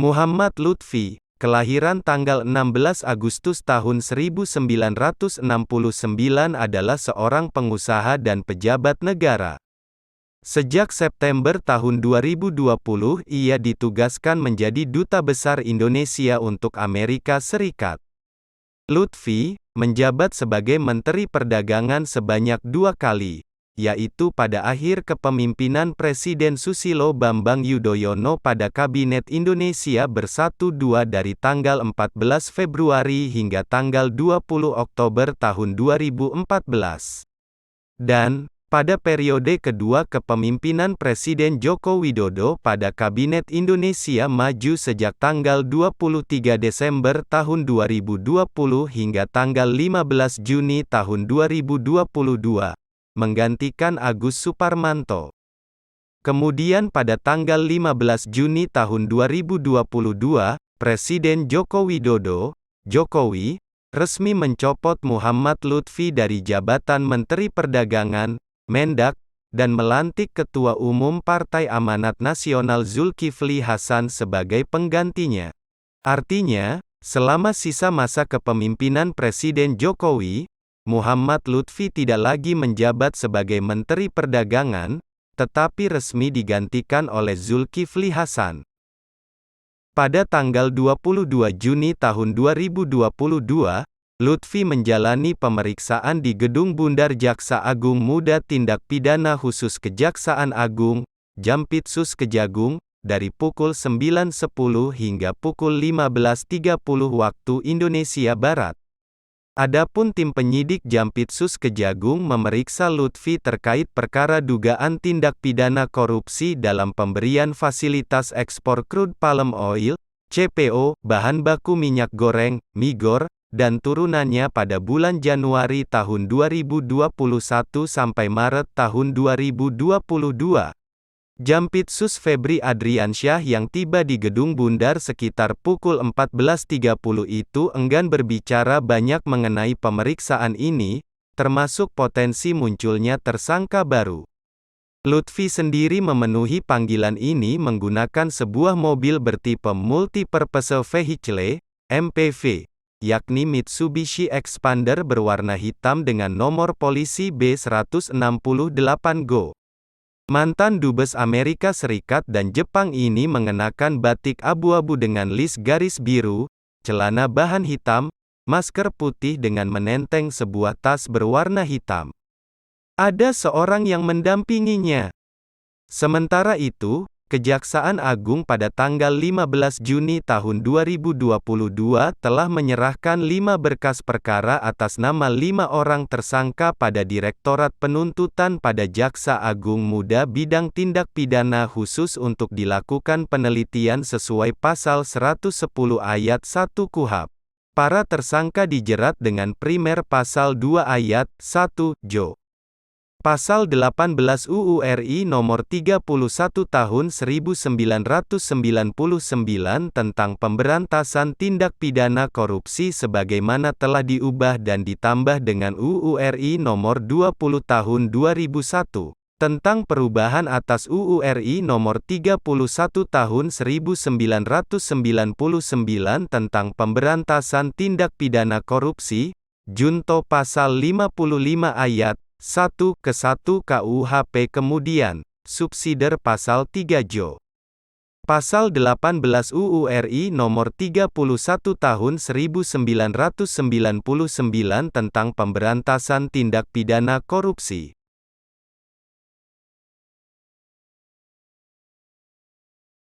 Muhammad Lutfi, kelahiran tanggal 16 Agustus tahun 1969 adalah seorang pengusaha dan pejabat negara. Sejak September tahun 2020 ia ditugaskan menjadi Duta Besar Indonesia untuk Amerika Serikat. Lutfi menjabat sebagai Menteri Perdagangan sebanyak 2 kali, yaitu pada akhir kepemimpinan Presiden Susilo Bambang Yudhoyono pada Kabinet Indonesia Bersatu II dari tanggal 14 Februari hingga tanggal 20 Oktober tahun 2014. Dan, pada periode kedua kepemimpinan Presiden Joko Widodo pada Kabinet Indonesia Maju sejak tanggal 23 Desember tahun 2020 hingga tanggal 15 Juni tahun 2022. Menggantikan Agus Suparmanto. Kemudian pada tanggal 15 Juni tahun 2022, Presiden Joko Widodo, Jokowi, resmi mencopot Muhammad Lutfi dari jabatan Menteri Perdagangan, Mendak, dan melantik Ketua Umum Partai Amanat Nasional Zulkifli Hasan sebagai penggantinya. Artinya, selama sisa masa kepemimpinan Presiden Jokowi, Muhammad Lutfi tidak lagi menjabat sebagai Menteri Perdagangan, tetapi resmi digantikan oleh Zulkifli Hasan. Pada tanggal 22 Juni tahun 2022, Lutfi menjalani pemeriksaan di Gedung Bundar Jaksa Agung Muda Tindak Pidana Khusus Kejaksaan Agung, Jampitsus Kejagung, dari pukul 9.10 hingga pukul 15.30 waktu Indonesia Barat. Adapun tim penyidik Jampitsus Kejagung memeriksa Lutfi terkait perkara dugaan tindak pidana korupsi dalam pemberian fasilitas ekspor crude palm oil, CPO, bahan baku minyak goreng, Migor, dan turunannya pada bulan Januari tahun 2021 sampai Maret tahun 2022. Jampitsus Febri Adriansyah yang tiba di Gedung Bundar sekitar pukul 14.30 itu enggan berbicara banyak mengenai pemeriksaan ini, termasuk potensi munculnya tersangka baru. Lutfi sendiri memenuhi panggilan ini menggunakan sebuah mobil bertipe Multi-Purpose Vehicle, MPV, yakni Mitsubishi Expander berwarna hitam dengan nomor polisi B168GO. Mantan Dubes Amerika Serikat dan Jepang ini mengenakan batik abu-abu dengan list garis biru, celana bahan hitam, masker putih dengan menenteng sebuah tas berwarna hitam. Ada seorang yang mendampinginya. Sementara itu, Kejaksaan Agung pada tanggal 15 Juni tahun 2022 telah menyerahkan 5 berkas perkara atas nama 5 orang tersangka pada Direktorat Penuntutan pada Jaksa Agung Muda bidang tindak pidana khusus untuk dilakukan penelitian sesuai pasal 110 ayat 1 KUHP. Para tersangka dijerat dengan primer pasal 2 ayat 1 Jo. Pasal 18 UU RI Nomor 31 Tahun 1999 tentang pemberantasan tindak pidana korupsi sebagaimana telah diubah dan ditambah dengan UU RI Nomor 20 Tahun 2001 tentang perubahan atas UU RI Nomor 31 Tahun 1999 tentang pemberantasan tindak pidana korupsi, Junto Pasal 55 ayat 1 ke 1 KUHP kemudian, subsider Pasal 3 Jo. Pasal 18 UU RI Nomor 31 Tahun 1999 tentang pemberantasan tindak pidana korupsi.